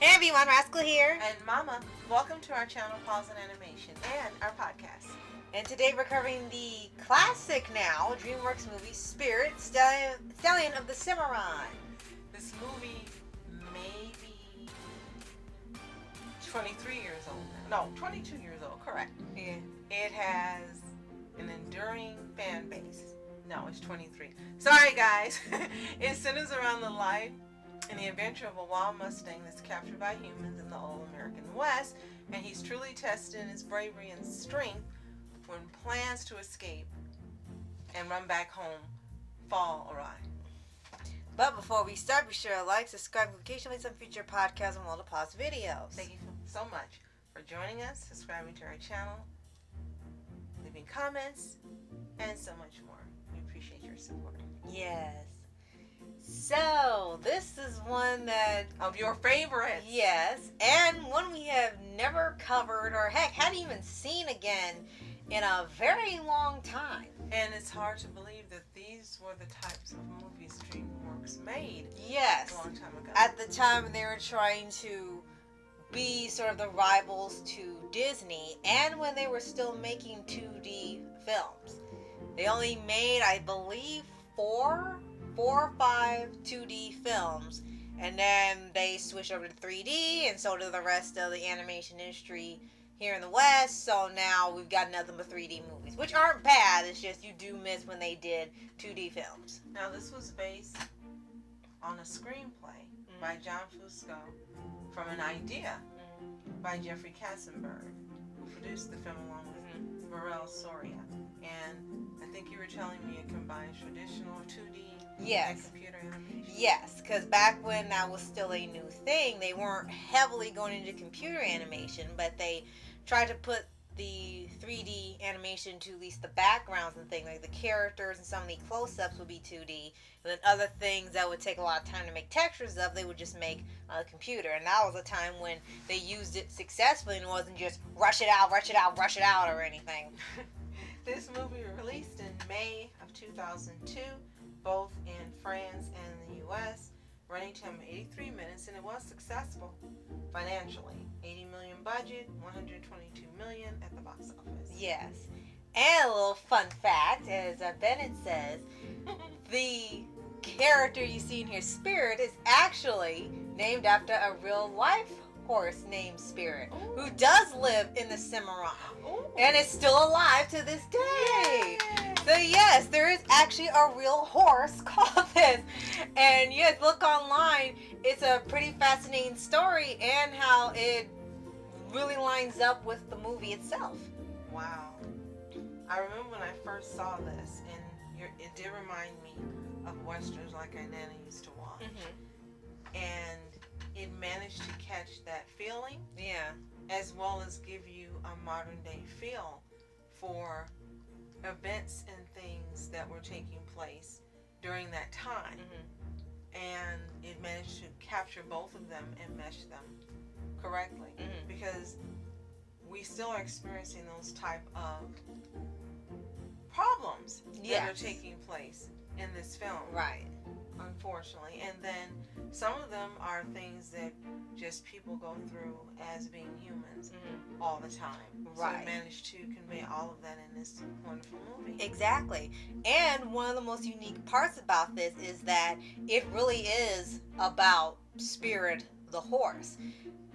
Hey everyone, Rascal here. And Mama, welcome to our channel, Paws On Animation, and our podcast. And today we're covering the classic now DreamWorks movie Spirit, Stallion of the Cimarron. This movie may be 23 years old now. No, 22 years old, correct. Yeah. It has an enduring fan base. No, it's 23. Sorry guys. It centers around the life and the adventure of a wild mustang that's captured by humans in the old American West, and he's truly testing his bravery and strength when plans to escape and run back home fall awry. But before we start, be sure to like, subscribe, and occasionally some future podcasts and all the pause videos. Thank you so much for joining us, subscribing to our channel, leaving comments, and so much more. We appreciate your support. Yes. So, this is one that... Of your favorites. Yes, and one we have never covered, or heck, hadn't even seen again in a very long time. And it's hard to believe that these were the types of movies DreamWorks made. Yes. A long time ago. At the time they were trying to be sort of the rivals to Disney, and when they were still making 2D films. They only made, I believe, four or five 2D films, and then they switched over to 3D, and so did the rest of the animation industry here in the West. So now we've got nothing but 3D movies, which aren't bad. It's just you do miss when they did 2D films. Now this was based on a screenplay by John Fusco from an idea by Jeffrey Katzenberg, who produced the film along with Burrell Soria. And I think you were telling me it combines traditional 2D and computer animation. Yes, because back when that was still a new thing, they weren't heavily going into computer animation, but they tried to put the 3D animation to at least the backgrounds and things, like the characters and some of the close-ups would be 2D, and then other things that would take a lot of time to make textures of, they would just make on a computer. And that was a time when they used it successfully and it wasn't just rush it out or anything. This movie released in May of 2002, both in France and the US, running time of 83 minutes, and it was successful financially. 80 million budget, 122 million at the box office. Yes. And a little fun fact, as Bennett says, the character you see in here, Spirit, is actually named after a real life horse named Spirit, who does live in the Cimarron, and is still alive to this day. Yay. So yes, there is actually a real horse called this, and yes, look online. It's a pretty fascinating story, and how it really lines up with the movie itself. Wow. I remember when I first saw this, and it did remind me of westerns like our Nana used to watch. And it managed to catch that feeling, as well as give you a modern day feel for events and things that were taking place during that time. And it managed to capture both of them and mesh them correctly, because we still are experiencing those type of problems that are taking place in this film. Right. Unfortunately. And then some of them are things that just people go through as being humans all the time. Right. So it managed to convey all of that in this wonderful movie. Exactly. And one of the most unique parts about this is that it really is about Spirit the horse.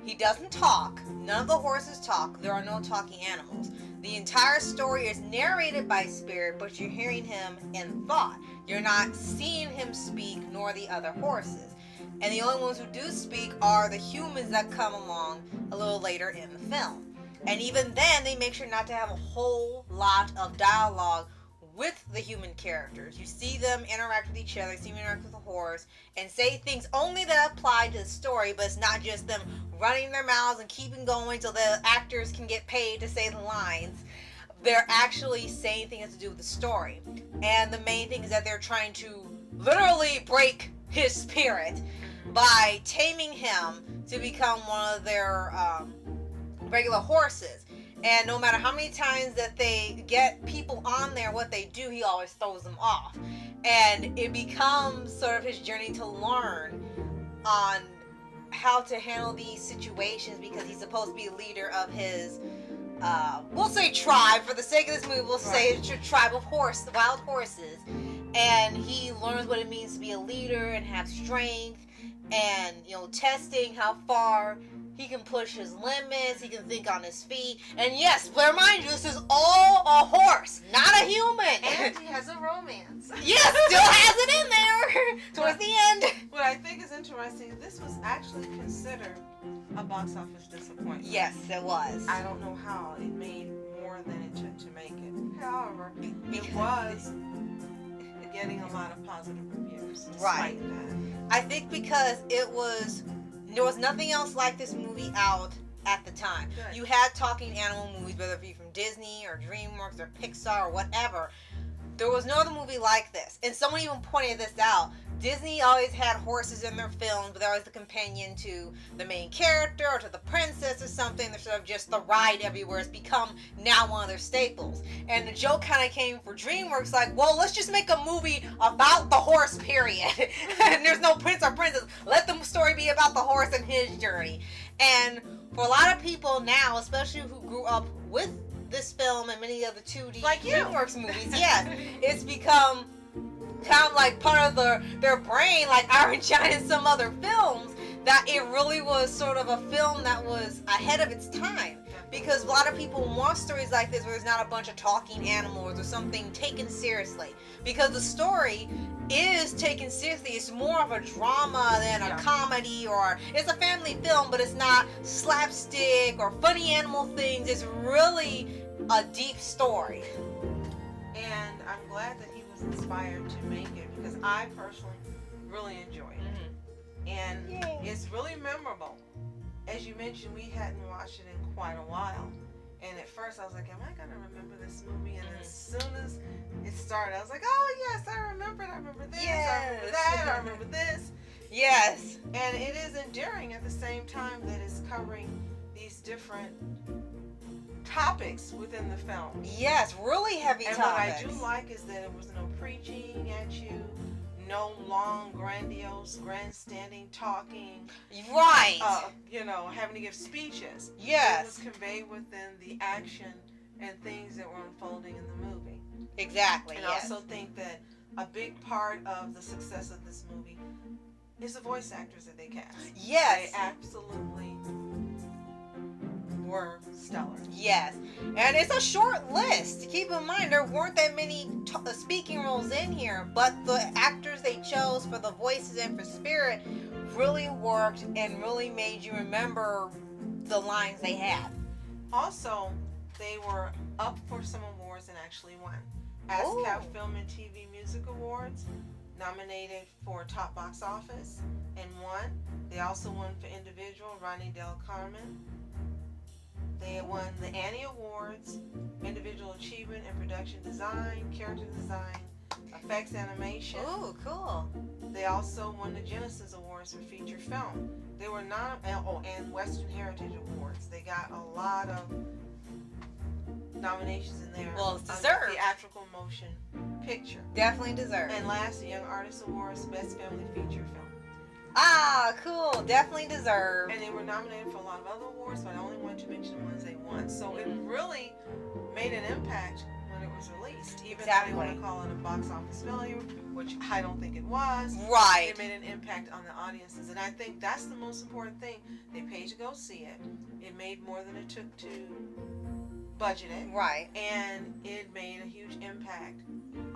He doesn't talk. None of the horses talk. There are no talking animals. The entire story is narrated by Spirit, but you're hearing him in thought. You're not seeing him speak, nor the other horses. And the only ones who do speak are the humans that come along a little later in the film. And even then, they make sure not to have a whole lot of dialogue with the human characters. You see them interact with each other, see them interact with the horse, and say things only that apply to the story, but it's not just them running their mouths and keeping going so the actors can get paid to say the lines. They're actually saying things to do with the story. And the main thing is that they're trying to literally break his spirit by taming him to become one of their regular horses. And no matter how many times that they get people on there, what they do, he always throws them off. And it becomes sort of his journey to learn on how to handle these situations because he's supposed to be a leader of his, we'll say tribe for the sake of this movie. We'll say it's a tribe of wild horses, and he learns what it means to be a leader and have strength, and testing how far he can push his limits, he can think on his feet. And yes, but remind you, this is all a horse, not a human. And he has a romance. Yes, still has it in there towards the end. What I think is interesting, this was actually considered a box office disappointment. Yes, it was. I don't know how it made more than it took to make it. However, it was getting a lot of positive reviews. Right. That. I think because there was nothing else like this movie out at the time. Good. You had talking animal movies, whether it be from Disney or DreamWorks or Pixar or whatever. There was no other movie like this. And someone even pointed this out. Disney always had horses in their films, but they're always the companion to the main character or to the princess or something. They're sort of just the ride everywhere. It's become now one of their staples. And the joke kind of came for DreamWorks, like, well, let's just make a movie about the horse, period. And there's no prince or princess. Let the story be about the horse and his journey. And for a lot of people now, especially who grew up with this film and many of the 2D like DreamWorks movies, yes, it's become kind of like part of their brain, like Iron Giant and some other films, that it really was sort of a film that was ahead of its time. Because a lot of people want stories like this where there's not a bunch of talking animals or something taken seriously. Because the story is taken seriously. It's more of a drama than a comedy, or it's a family film, but it's not slapstick or funny animal things. It's really a deep story. And I'm glad that he was inspired to make it because I personally really enjoy it. And it's really memorable. As you mentioned, we hadn't watched it in quite a while. And at first I was like, am I going to remember this movie? And as soon as it started, I was like, oh yes, I remember it. I remember this. I remember that. I remember this. Yes. And it is endearing at the same time that it's covering these different topics within the film. Yes, really heavy topics. And what I do like is that it was no preaching at you, no long, grandiose, grandstanding talking. Right. Having to give speeches. Yes. It was conveyed within the action and things that were unfolding in the movie. Exactly. And I also think that a big part of the success of this movie is the voice actors that they cast. Yes. They absolutely were stellar. Yes. And it's a short list. Keep in mind, there weren't that many speaking roles in here, but the actors they chose for the voices and for Spirit really worked and really made you remember the lines they had. Also, they were up for some awards and actually won. ASCAP Film and TV Music Awards, nominated for Top Box Office, and won. They also won for Individual, Ronnie Del Carmen. They won the Annie Awards, Individual Achievement in Production Design, Character Design, Effects Animation. Ooh, cool. They also won the Genesis Awards for Feature Film. They were and Western Heritage Awards. They got a lot of nominations in there. Well, it's deserved. Theatrical Motion Picture. Definitely deserved. And last, the Young Artist Awards, Best Family Feature Film. Ah, cool. Definitely deserved. And they were nominated for a lot of other awards, but I only wanted to mention the ones they won. So it really made an impact when it was released. Even though they want to call it a box office failure, which I don't think it was. Right. It made an impact on the audiences. And I think that's the most important thing. They paid to go see it. It made more than it took to budget it. Right. And it made a huge impact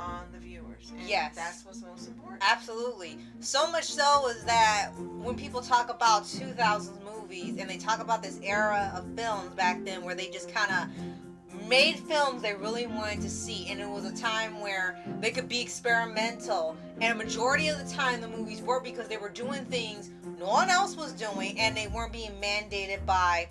on the viewers. And yes. That's what's most important. Absolutely. So much so is that when people talk about 2000s movies and they talk about this era of films back then where they just kind of made films they really wanted to see, and it was a time where they could be experimental, and a majority of the time the movies were because they were doing things no one else was doing, and they weren't being mandated by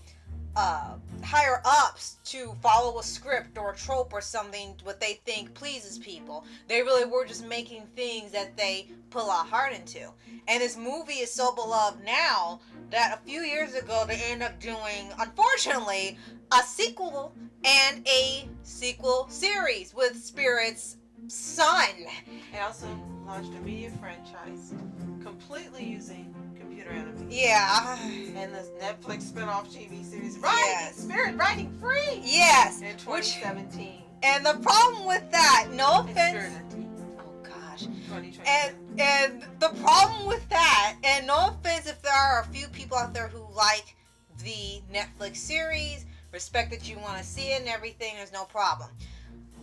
higher ups to follow a script or a trope or something what they think pleases people. They really were just making things that they put a lot of heart into. And this movie is so beloved now that a few years ago they ended up doing, unfortunately, a sequel and a sequel series with Spirit's son. It also launched a media franchise completely using computer computer animation. Yeah. And this Netflix spin-off TV series, Yes. Spirit Riding Free. Yes. In 2017. And the problem with that, no offense. Oh gosh. 2020. And the problem with that, and no offense if there are a few people out there who like the Netflix series, respect that you want to see it and everything, there's no problem.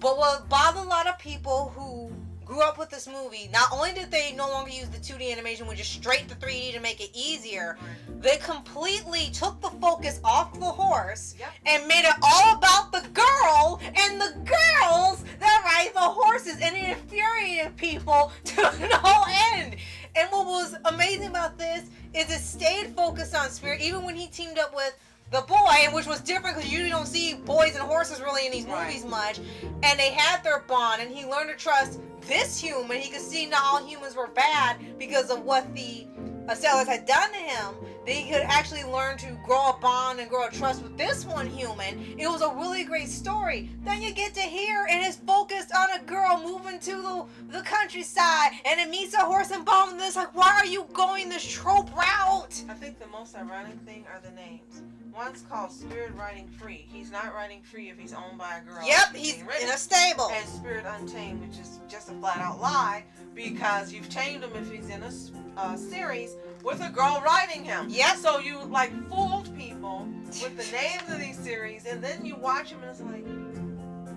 But what bothered a lot of people who grew up with this movie, not only did they no longer use the 2D animation, which is straight to 3D to make it easier, they completely took the focus off the horse and made it all about the girl and the girls that ride the horses, and it infuriated people to no end. And what was amazing about this is it stayed focused on Spirit, even when he teamed up with the boy, which was different because you usually don't see boys and horses really in these movies much, and they had their bond, and he learned to trust this human. He could see not all humans were bad because of what the sailors had done to him. They could actually learn to grow a bond and grow a trust with this one human. It was a really great story. Then you get to hear, and it's focused on a girl moving to the countryside, and it meets a horse and bone, and it's like, why are you going this trope route? I think the most ironic thing are the names. One's called Spirit Riding Free. He's not riding free if he's owned by a girl. Yep, he's in a stable. And Spirit Untamed, which is just a flat out lie, because you've tamed him if he's in a series with a girl riding him. Yep. So you like fooled people with the names of these series, and then you watch them and it's like,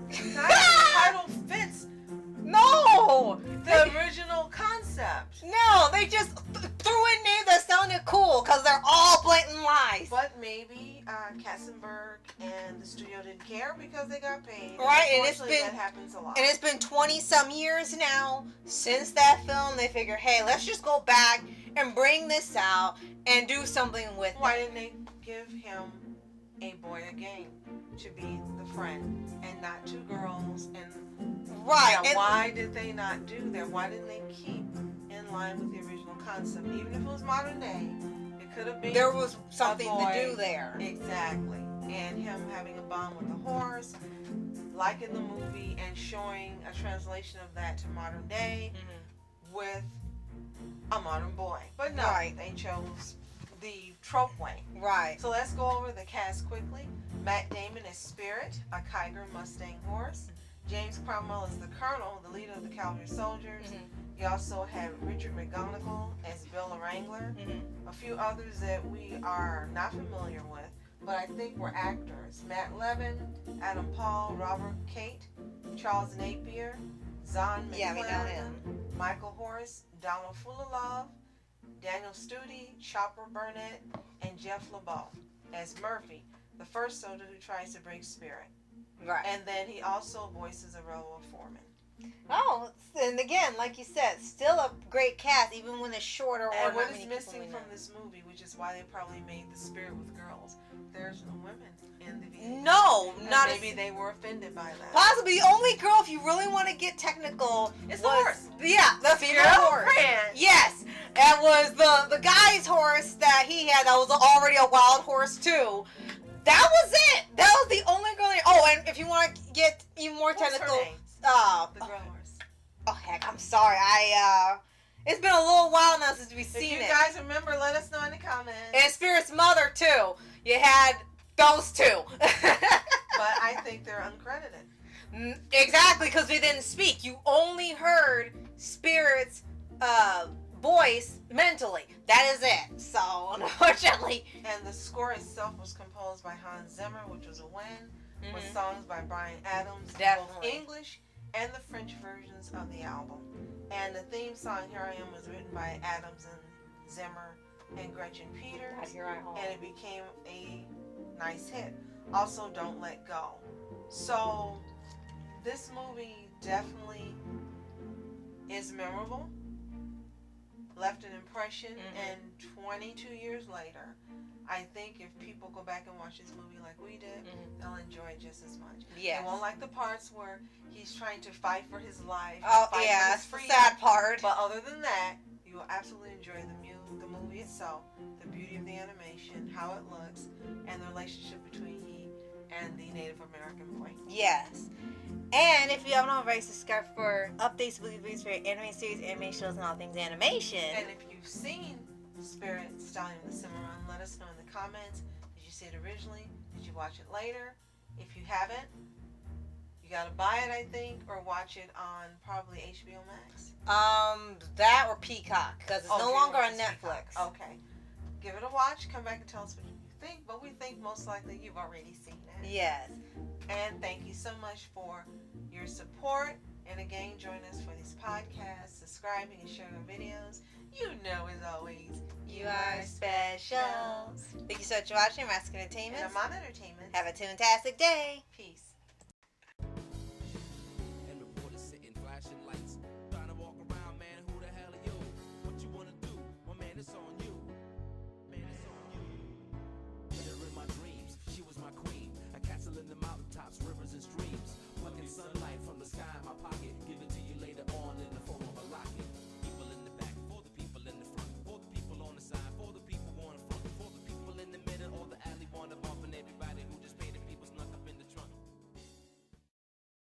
the title fits No! the original concept. No, they just threw in names that sounded cool because they're all blatant lies. But maybe Katzenberg and the studio didn't care because they got paid. Right, and it's been, that happens a lot. And it's been 20 some years now since that film. They figure, hey, let's just go back and bring this out and do something with it. Why didn't they give him a boy again to be the friend and not two girls? And right. Yeah, why did they not do that? Why didn't they keep in line with the original concept? Even if it was modern day, it could have been. There was something to do there. Exactly. And him having a bond with the horse, like in the movie, and showing a translation of that to modern day with a modern boy. But no, they chose the trope way. Right. So let's go over the cast quickly. Matt Damon is Spirit, a Kiger Mustang horse. James Cromwell is the colonel, the leader of the cavalry soldiers. You also have Richard McGonigal as Bill the Wrangler. A few others that we are not familiar with, but I think were actors. Matt Levin, Adam Paul, Robert Cate, Charles Napier, Zahn McClellan, Michael Horace, Donald Fulalove, Daniel Studi, Chopper Burnett, and Jeff LeBeau as Murphy, the first soldier who tries to break Spirit. Right. And then he also voices a railroad foreman. Oh, and again, like you said, still a great cast, even when it's shorter. And what is missing from this movie, which is why they probably made the Spirit with girls, there's no women in the video. No, not maybe they were offended by that. Possibly the only girl, if you really want to get technical, is the horse. Yeah, the female horse. Yes, that was the guy's horse that he had. That was already a wild horse too. That was it. That was the only girl. Oh, and if you want to get even more technical, the girl horse. Oh heck, I'm sorry. It's been a little while now since we've seen it. If you guys remember, let us know in the comments. And Spirit's mother too. You had those two. But I think they're uncredited. Exactly, because they didn't speak. You only heard Spirit's voice mentally. That is it. So, unfortunately. And the score itself was composed by Hans Zimmer, which was a win, with songs by Bryan Adams, both English and the French versions of the album. And the theme song, Here I Am, was written by Adams and Zimmer and Gretchen Peters. And it became a nice hit. Also, Don't Let Go. So, this movie definitely is memorable. Left an impression, and 22 years later, I think if people go back and watch this movie like we did, they'll enjoy it just as much. Yeah. They won't like the parts where he's trying to fight for his life. Oh, yeah, that's the sad part. But other than that, you will absolutely enjoy the movie itself, the beauty of the animation, how it looks, and the relationship between he and the Native American boy. Yes. And if you haven't already, subscribe for updates, weekly videos for your anime series, anime shows, and all things animation. And if you've seen Spirit Stallion with the Cimarron. Let us know in the comments. Did you see it originally? Did you watch it later? If you haven't, you gotta buy it, I think, or watch it on probably HBO Max. That or Peacock, because it's no longer on Netflix. Peacock. Okay. Give it a watch. Come back and tell us what you think. But we think most likely you've already seen it. Yes. And thank you so much for your support. And again, join us for these podcasts, subscribing and sharing our videos. You know, as always, you are special. Thank you so much for watching Masculine Entertainment. And I'm on Entertainment. Have a fantastic day. Peace.